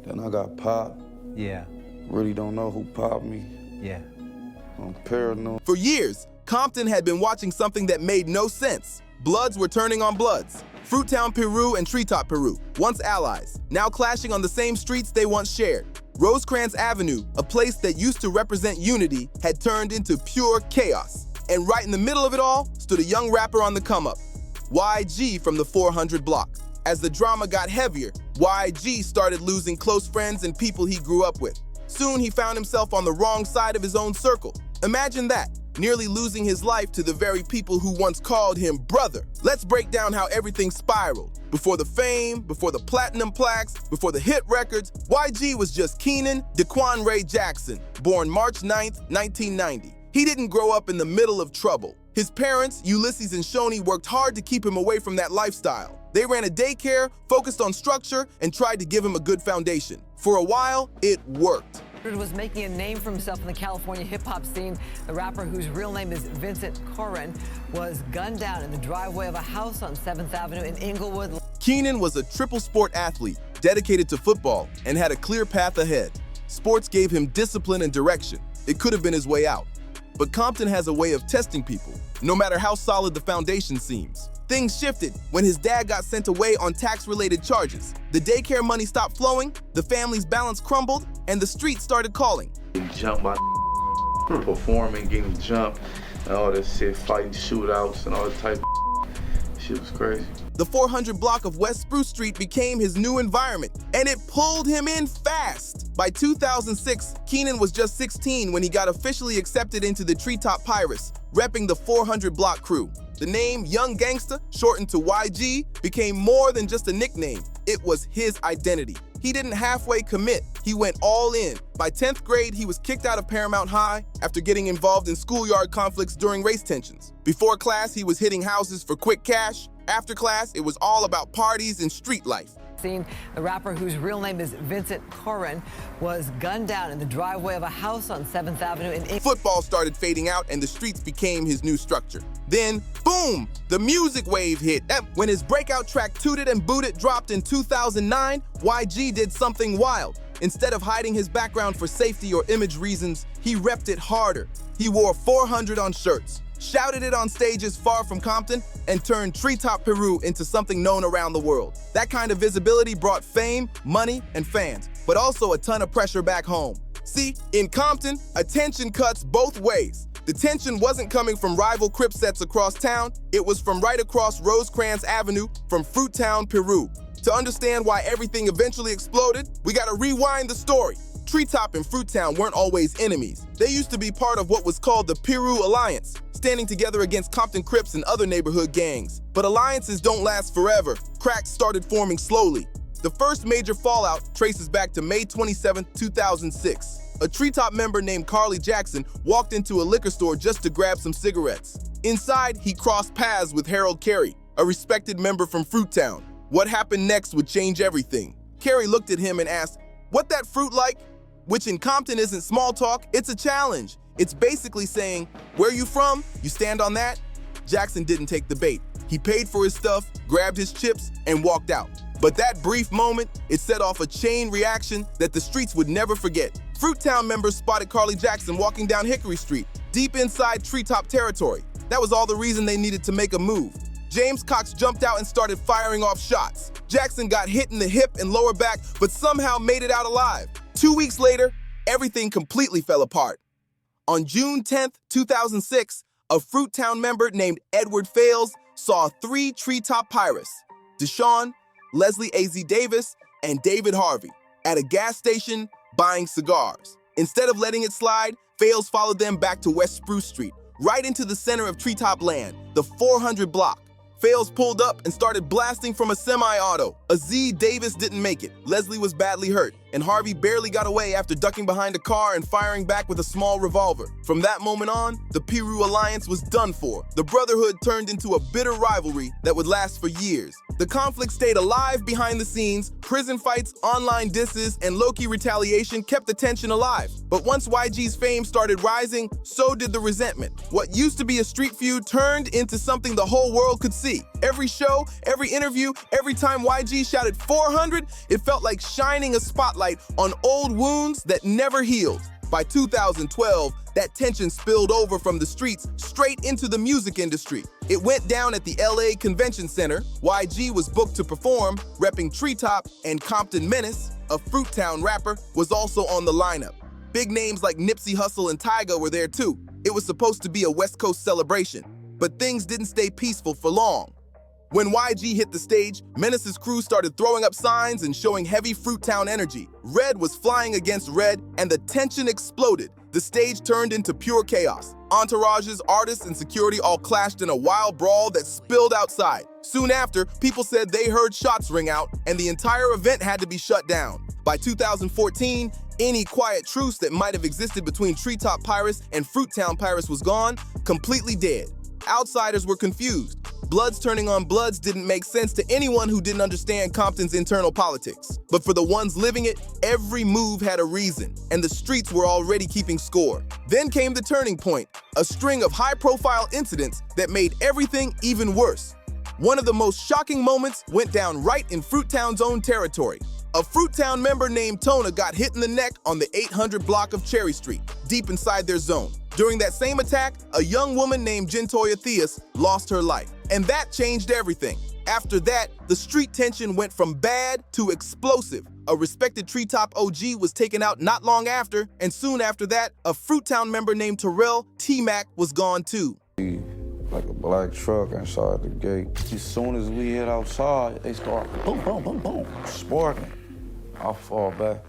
Then I got popped. Yeah. Really don't know who popped me. Yeah. I'm paranoid. For years, Compton had been watching something that made no sense. Bloods were turning on Bloods. Fruittown Piru and Tree Top Piru, once allies, now clashing on the same streets they once shared. Rosecrans Avenue, a place that used to represent unity, had turned into pure chaos. And right in the middle of it all stood a young rapper on the come-up, YG from the 400 block. As the drama got heavier, YG started losing close friends and people he grew up with. Soon he found himself on the wrong side of his own circle. Imagine that, nearly losing his life to the very people who once called him brother. Let's break down how everything spiraled. Before the fame, before the platinum plaques, before the hit records, YG was just Keenan DeQuan Ray Jackson, born March 9th, 1990. He didn't grow up in the middle of trouble. His parents, Ulysses and Shoni, worked hard to keep him away from that lifestyle. They ran a daycare, focused on structure, and tried to give him a good foundation. For a while, it worked. Was making a name for himself in the California hip-hop scene. The rapper, whose real name is Vincent Corrin, was gunned down in the driveway of a house on 7th Avenue in Inglewood. Keenan was a triple sport athlete, dedicated to football, and had a clear path ahead. Sports gave him discipline and direction. It could have been his way out. But Compton has a way of testing people, no matter how solid the foundation seems. Things shifted when his dad got sent away on tax-related charges. The daycare money stopped flowing, the family's balance crumbled, and the street started calling. Getting jumped by performing, getting jumped, and all this shit, fighting shootouts and all that type of shit was crazy. The 400 block of West Spruce Street became his new environment, and it pulled him in fast. By 2006, Keenan was just 16 when he got officially accepted into the Tree Top Piru, repping the 400 block crew. The name Young Gangsta, shortened to YG, became more than just a nickname. It was his identity. He didn't halfway commit, he went all in. By 10th grade, he was kicked out of Paramount High after getting involved in schoolyard conflicts during race tensions. Before class, he was hitting houses for quick cash. After class, it was all about parties and street life. The rapper, whose real name is Vincent Corrin, was gunned down in the driveway of a house on 7th Avenue in Inglewood. Football started fading out and the streets became his new structure. Then, boom, the music wave hit. When his breakout track Tooted and Booted dropped in 2009, YG did something wild. Instead of hiding his background for safety or image reasons, he repped it harder. He wore 400 on shirts, shouted it on stages far from Compton, and turned Tree Top Piru into something known around the world. That kind of visibility brought fame, money, and fans, but also a ton of pressure back home. See, in Compton, attention cuts both ways. The tension wasn't coming from rival Crip sets across town, it was from right across Rosecrans Avenue from Fruittown, Piru. To understand why everything eventually exploded, we gotta rewind the story. Treetop and Fruittown weren't always enemies. They used to be part of what was called the Piru Alliance, standing together against Compton Crips and other neighborhood gangs. But alliances don't last forever. Cracks started forming slowly. The first major fallout traces back to May 27, 2006. A Treetop member named Carly Jackson walked into a liquor store just to grab some cigarettes. Inside, he crossed paths with Harold Carey, a respected member from Fruittown. What happened next would change everything. Carey looked at him and asked, "What that fruit like?" Which in Compton isn't small talk, it's a challenge. It's basically saying, "Where you from? You stand on that?" Jackson didn't take the bait. He paid for his stuff, grabbed his chips, and walked out. But that brief moment, it set off a chain reaction that the streets would never forget. Fruittown members spotted Carly Jackson walking down Hickory Street, deep inside Treetop territory. That was all the reason they needed to make a move. James Cox jumped out and started firing off shots. Jackson got hit in the hip and lower back, but somehow made it out alive. 2 weeks later, everything completely fell apart. On June 10th, 2006, a Fruittown member named Edward Fales saw 3 Treetop Pirates, Deshaun, Leslie A.Z. Davis, and David Harvey, at a gas station buying cigars. Instead of letting it slide, Fales followed them back to West Spruce Street, right into the center of Treetop land, the 400 block. Fales pulled up and started blasting from a semi-auto. A.Z. Davis didn't make it. Leslie was badly hurt, and Harvey barely got away after ducking behind a car and firing back with a small revolver. From that moment on, the Piru Alliance was done for. The brotherhood turned into a bitter rivalry that would last for years. The conflict stayed alive behind the scenes, prison fights, online disses, and low-key retaliation kept the tension alive. But once YG's fame started rising, so did the resentment. What used to be a street feud turned into something the whole world could see. Every show, every interview, every time YG shouted 400, it felt like shining a spotlight on old wounds that never healed. By 2012, that tension spilled over from the streets straight into the music industry. It went down at the LA Convention Center. YG was booked to perform, repping Tree Top, and Compton Menace, a Fruittown rapper, was also on the lineup. Big names like Nipsey Hussle and Tyga were there too. It was supposed to be a West Coast celebration, but things didn't stay peaceful for long. When YG hit the stage, Menace's crew started throwing up signs and showing heavy Fruittown energy. Red was flying against red, and the tension exploded. The stage turned into pure chaos. Entourages, artists, and security all clashed in a wild brawl that spilled outside. Soon after, people said they heard shots ring out, and the entire event had to be shut down. By 2014, any quiet truce that might have existed between Tree Top Piru and Fruittown Piru was gone, completely dead. Outsiders were confused. Bloods turning on Bloods didn't make sense to anyone who didn't understand Compton's internal politics. But for the ones living it, every move had a reason, and the streets were already keeping score. Then came the turning point, a string of high-profile incidents that made everything even worse. One of the most shocking moments went down right in Fruittown's own territory. A Fruittown member named Tona got hit in the neck on the 800 block of Cherry Street, deep inside their zone. During that same attack, a young woman named Gentoya Theus lost her life. And that changed everything. After that, the street tension went from bad to explosive. A respected Tree Top OG was taken out not long after, and soon after that, a Fruittown member named Terrell T-Mac was gone too. Like a black truck inside the gate. As soon as we hit outside, they start boom, boom, boom, boom, sparking. I fall back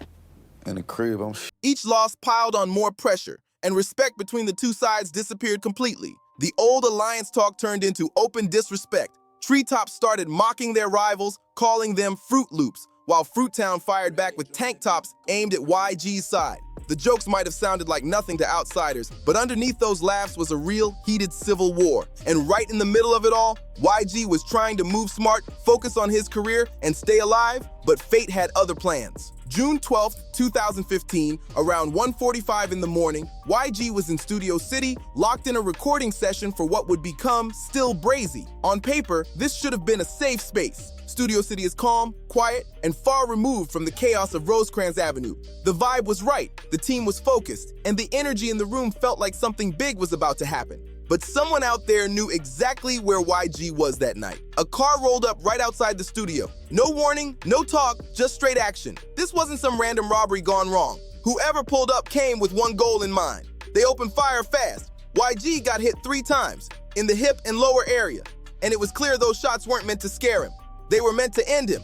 in the crib. Each loss piled on more pressure, and respect between the two sides disappeared completely. The old alliance talk turned into open disrespect. Tree Top started mocking their rivals, calling them Fruit Loops, while Fruittown fired back with tank tops aimed at YG's side. The jokes might have sounded like nothing to outsiders, but underneath those laughs was a real, heated civil war. And right in the middle of it all, YG was trying to move smart, focus on his career, and stay alive, but fate had other plans. June 12, 2015, around 1:45 in the morning, YG was in Studio City, locked in a recording session for what would become Still Brazy. On paper, this should have been a safe space. Studio City is calm, quiet, and far removed from the chaos of Rosecrans Avenue. The vibe was right, the team was focused, and the energy in the room felt like something big was about to happen. But someone out there knew exactly where YG was that night. A car rolled up right outside the studio. No warning, no talk, just straight action. This wasn't some random robbery gone wrong. Whoever pulled up came with one goal in mind. They opened fire fast. YG got hit 3 times, in the hip and lower area. And it was clear those shots weren't meant to scare him. They were meant to end him.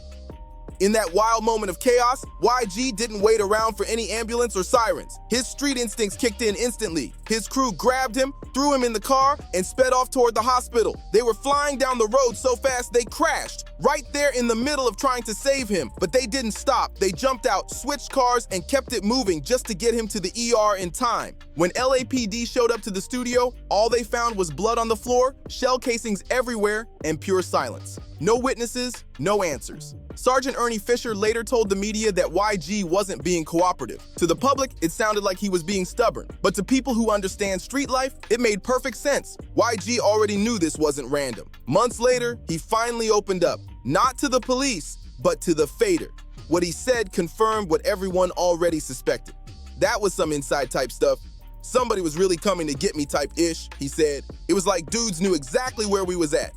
In that wild moment of chaos, YG didn't wait around for any ambulance or sirens. His street instincts kicked in instantly. His crew grabbed him, threw him in the car, and sped off toward the hospital. They were flying down the road so fast they crashed, right there in the middle of trying to save him. But they didn't stop. They jumped out, switched cars, and kept it moving just to get him to the ER in time. When LAPD showed up to the studio, all they found was blood on the floor, shell casings everywhere, and pure silence. No witnesses, no answers. Sergeant Ernie Fisher later told the media that YG wasn't being cooperative. To the public, it sounded like he was being stubborn. But to people who understand street life, it made perfect sense. YG already knew this wasn't random. Months later, he finally opened up. Not to the police, but to the fader. What he said confirmed what everyone already suspected. That was some inside type stuff. Somebody was really coming to get me type-ish, he said. It was like dudes knew exactly where we was at.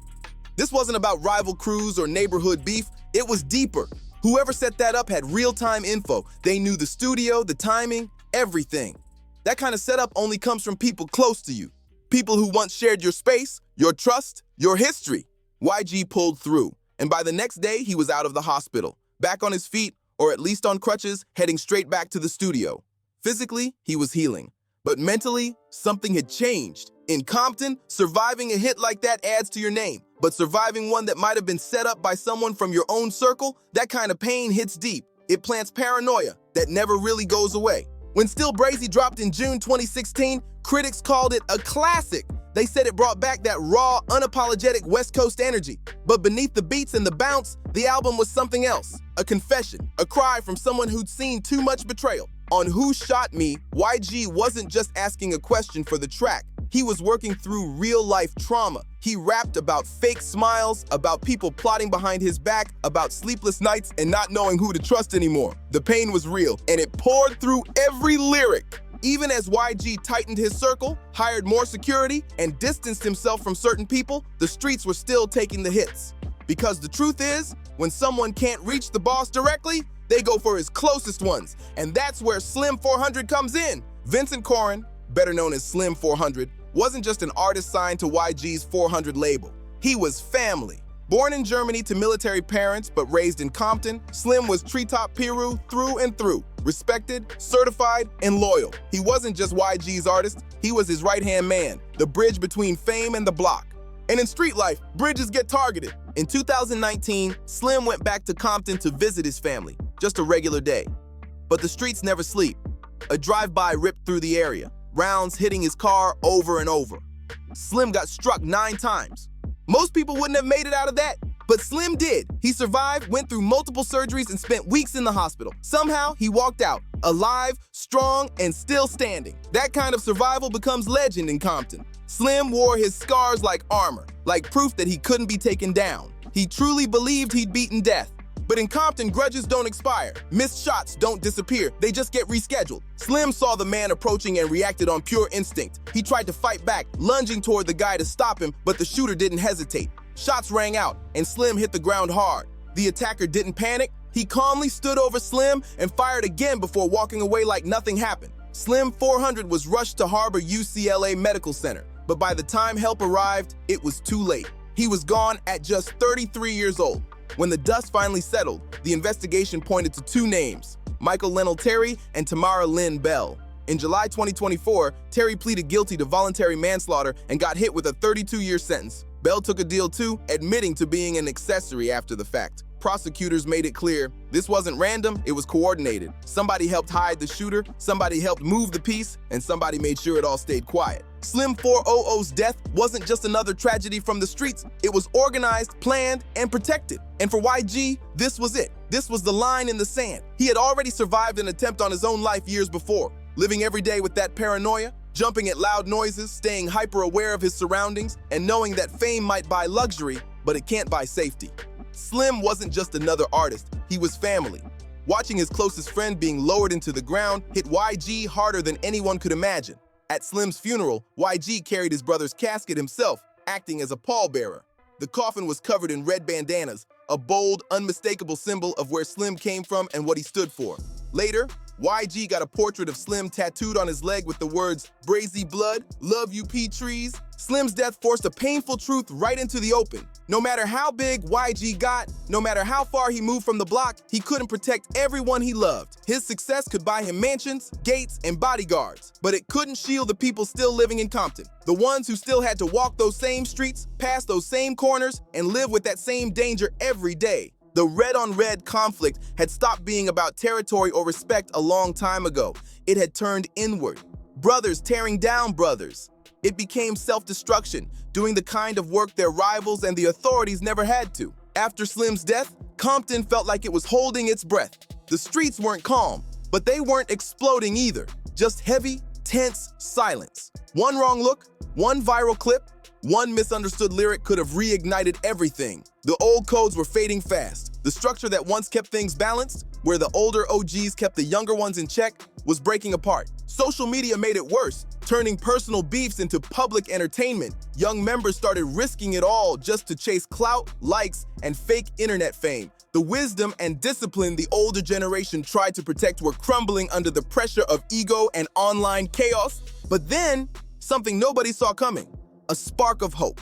This wasn't about rival crews or neighborhood beef. It was deeper. Whoever set that up had real-time info. They knew the studio, the timing, everything. That kind of setup only comes from people close to you. People who once shared your space, your trust, your history. YG pulled through, and by the next day, he was out of the hospital, back on his feet, or at least on crutches, heading straight back to the studio. Physically, he was healing, but mentally, something had changed. In Compton, surviving a hit like that adds to your name, but surviving one that might have been set up by someone from your own circle, that kind of pain hits deep. It plants paranoia that never really goes away. When Still Brazy dropped in June 2016, critics called it a classic They said it brought back that raw, unapologetic West Coast energy. But beneath the beats and the bounce, the album was something else. A confession, a cry from someone who'd seen too much betrayal. On Who Shot Me, YG wasn't just asking a question for the track. He was working through real-life trauma. He rapped about fake smiles, about people plotting behind his back, about sleepless nights and not knowing who to trust anymore. The pain was real, and it poured through every lyric. Even as YG tightened his circle, hired more security, and distanced himself from certain people, the streets were still taking the hits. Because the truth is, when someone can't reach the boss directly, they go for his closest ones. And that's where Slim 400 comes in. Vincent Corrin, better known as Slim 400, wasn't just an artist signed to YG's 400 label. He was family. Born in Germany to military parents but raised in Compton, Slim was Tree Top Piru through and through. Respected, certified, and loyal. He wasn't just YG's artist, he was his right-hand man, the bridge between fame and the block. And in street life, bridges get targeted. In 2019, Slim went back to Compton to visit his family, just a regular day. But the streets never sleep. A drive-by ripped through the area, rounds hitting his car over and over. Slim got struck 9 times. Most people wouldn't have made it out of that, but Slim did. He survived, went through multiple surgeries, and spent weeks in the hospital. Somehow, he walked out, alive, strong, and still standing. That kind of survival becomes legend in Compton. Slim wore his scars like armor, like proof that he couldn't be taken down. He truly believed he'd beaten death. But in Compton, grudges don't expire. Missed shots don't disappear, they just get rescheduled. Slim saw the man approaching and reacted on pure instinct. He tried to fight back, lunging toward the guy to stop him, but the shooter didn't hesitate. Shots rang out, and Slim hit the ground hard. The attacker didn't panic. He calmly stood over Slim and fired again before walking away like nothing happened. Slim 400 was rushed to Harbor UCLA Medical Center, but by the time help arrived, it was too late. He was gone at just 33 years old. When the dust finally settled, the investigation pointed to 2 names, Michael Lennell Terry and Tamara Lynn Bell. In July 2024, Terry pleaded guilty to voluntary manslaughter and got hit with a 32-year sentence. Bell took a deal too, admitting to being an accessory after the fact. Prosecutors made it clear this wasn't random, it was coordinated. Somebody helped hide the shooter, somebody helped move the piece, and somebody made sure it all stayed quiet. Slim 400's death wasn't just another tragedy from the streets, it was organized, planned, and protected. And for YG, this was it. This was the line in the sand. He had already survived an attempt on his own life years before, living every day with that paranoia, jumping at loud noises, staying hyper-aware of his surroundings, and knowing that fame might buy luxury, but it can't buy safety. Slim wasn't just another artist, he was family. Watching his closest friend being lowered into the ground hit YG harder than anyone could imagine. At Slim's funeral, YG carried his brother's casket himself, acting as a pallbearer. The coffin was covered in red bandanas, a bold, unmistakable symbol of where Slim came from and what he stood for. Later, YG got a portrait of Slim tattooed on his leg with the words, "Brazy Blood, Love You P Trees." Slim's death forced a painful truth right into the open. No matter how big YG got, no matter how far he moved from the block, he couldn't protect everyone he loved. His success could buy him mansions, gates, and bodyguards, but it couldn't shield the people still living in Compton. The ones who still had to walk those same streets, pass those same corners, and live with that same danger every day. The red-on-red conflict had stopped being about territory or respect a long time ago. It had turned inward. Brothers tearing down brothers. It became self-destruction, doing the kind of work their rivals and the authorities never had to. After Slim's death, Compton felt like it was holding its breath. The streets weren't calm, but they weren't exploding either. Just heavy, tense silence. One wrong look, one viral clip, one misunderstood lyric could have reignited everything. The old codes were fading fast. The structure that once kept things balanced, where the older OGs kept the younger ones in check, was breaking apart. Social media made it worse, turning personal beefs into public entertainment. Young members started risking it all just to chase clout, likes, and fake internet fame. The wisdom and discipline the older generation tried to protect were crumbling under the pressure of ego and online chaos. But then, something nobody saw coming. A spark of hope.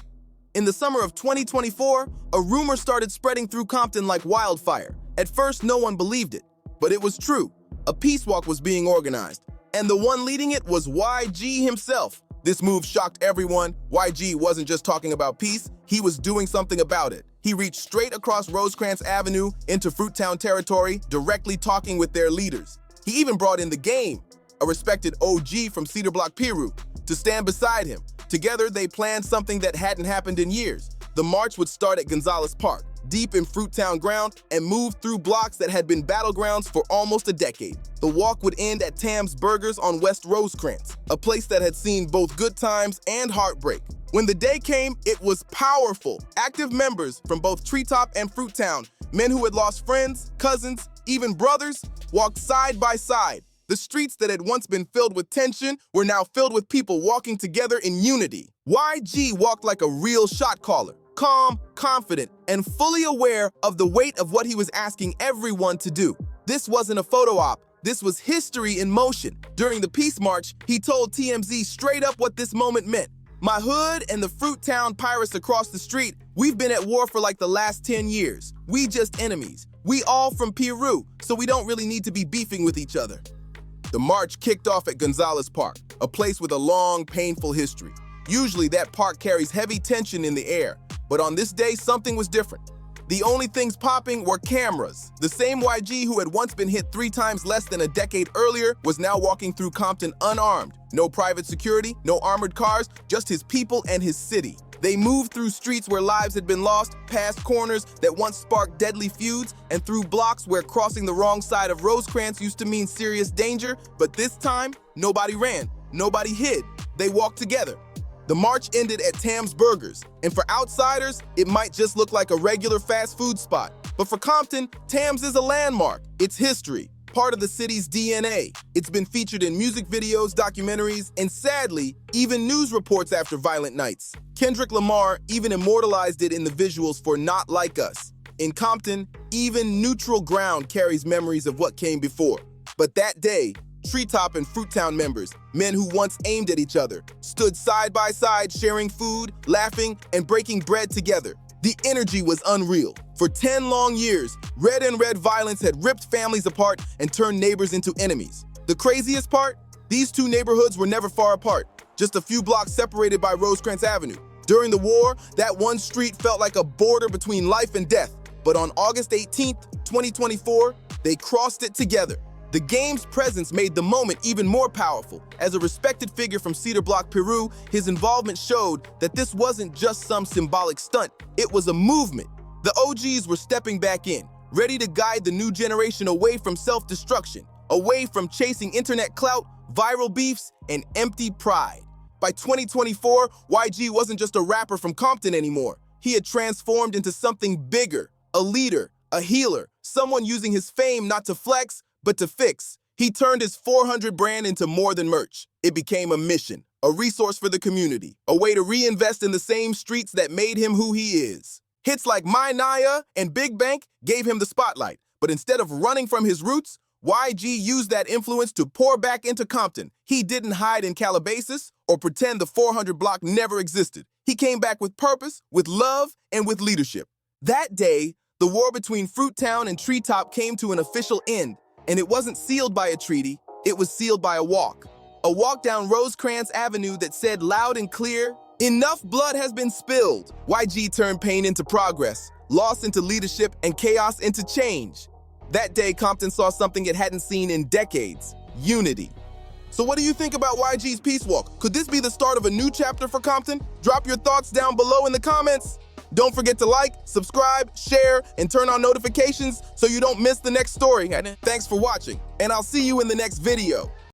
In the summer of 2024, a rumor started spreading through Compton like wildfire. At first, no one believed it, but it was true. A peace walk was being organized, and the one leading it was YG himself. This move shocked everyone. YG wasn't just talking about peace, he was doing something about it. He reached straight across Rosecrans Avenue into Fruittown territory, directly talking with their leaders. He even brought in The Game, a respected OG from Cedar Block Piru, to stand beside him, Together, they planned something that hadn't happened in years. The march would start at Gonzales Park, deep in Fruittown ground, and move through blocks that had been battlegrounds for almost a decade. The walk would end at Tam's Burgers on West Rosecrans, a place that had seen both good times and heartbreak. When the day came, it was powerful. Active members from both Treetop and Fruittown, men who had lost friends, cousins, even brothers, walked side by side. The streets that had once been filled with tension were now filled with people walking together in unity. YG walked like a real shot caller, calm, confident, and fully aware of the weight of what he was asking everyone to do. This wasn't a photo op. This was history in motion. During the Peace March, he told TMZ straight up what this moment meant. My hood and the Fruittown pirates across the street, we've been at war for like the last 10 years. We just enemies. We all from Piru, so we don't really need to be beefing with each other. The march kicked off at Gonzales Park, a place with a long, painful history. Usually that park carries heavy tension in the air, but on this day, something was different. The only things popping were cameras. The same YG who had once been hit 3 times less than a decade earlier was now walking through Compton unarmed. No private security, no armored cars, just his people and his city. They moved through streets where lives had been lost, past corners that once sparked deadly feuds, and through blocks where crossing the wrong side of Rosecrans used to mean serious danger. But this time, nobody ran, nobody hid. They walked together. The march ended at Tam's Burgers, and for outsiders, it might just look like a regular fast food spot. But for Compton, Tam's is a landmark. It's history, part of the city's DNA. It's been featured in music videos, documentaries, and sadly, even news reports after violent nights. Kendrick Lamar even immortalized it in the visuals for Not Like Us. In Compton, even neutral ground carries memories of what came before. But that day, Treetop and Fruittown members, men who once aimed at each other, stood side by side sharing food, laughing, and breaking bread together. The energy was unreal. For 10 long years, red and red violence had ripped families apart and turned neighbors into enemies. The craziest part? These two neighborhoods were never far apart, just a few blocks separated by Rosecrans Avenue. During the war, that one street felt like a border between life and death. But on August 18th, 2024, they crossed it together. The game's presence made the moment even more powerful. As a respected figure from Cedar Block, Peru, his involvement showed that this wasn't just some symbolic stunt, it was a movement. The OGs were stepping back in, ready to guide the new generation away from self-destruction, away from chasing internet clout, viral beefs, and empty pride. By 2024, YG wasn't just a rapper from Compton anymore. He had transformed into something bigger, a leader, a healer, someone using his fame not to flex, but to fix. He turned his 400 brand into more than merch. It became a mission, a resource for the community, a way to reinvest in the same streets that made him who he is. Hits like My Naya and Big Bank gave him the spotlight, but instead of running from his roots, YG used that influence to pour back into Compton. He didn't hide in Calabasas or pretend the 400 block never existed. He came back with purpose, with love, and with leadership. That day, the war between Fruittown and Treetop came to an official end. And it wasn't sealed by a treaty, it was sealed by a walk. A walk down Rosecrans Avenue that said loud and clear, enough blood has been spilled. YG turned pain into progress, loss into leadership, and chaos into change. That day, Compton saw something it hadn't seen in decades, unity. So what do you think about YG's Peace Walk? Could this be the start of a new chapter for Compton? Drop your thoughts down below in the comments. Don't forget to like, subscribe, share, and turn on notifications so you don't miss the next story. Thanks for watching, and I'll see you in the next video.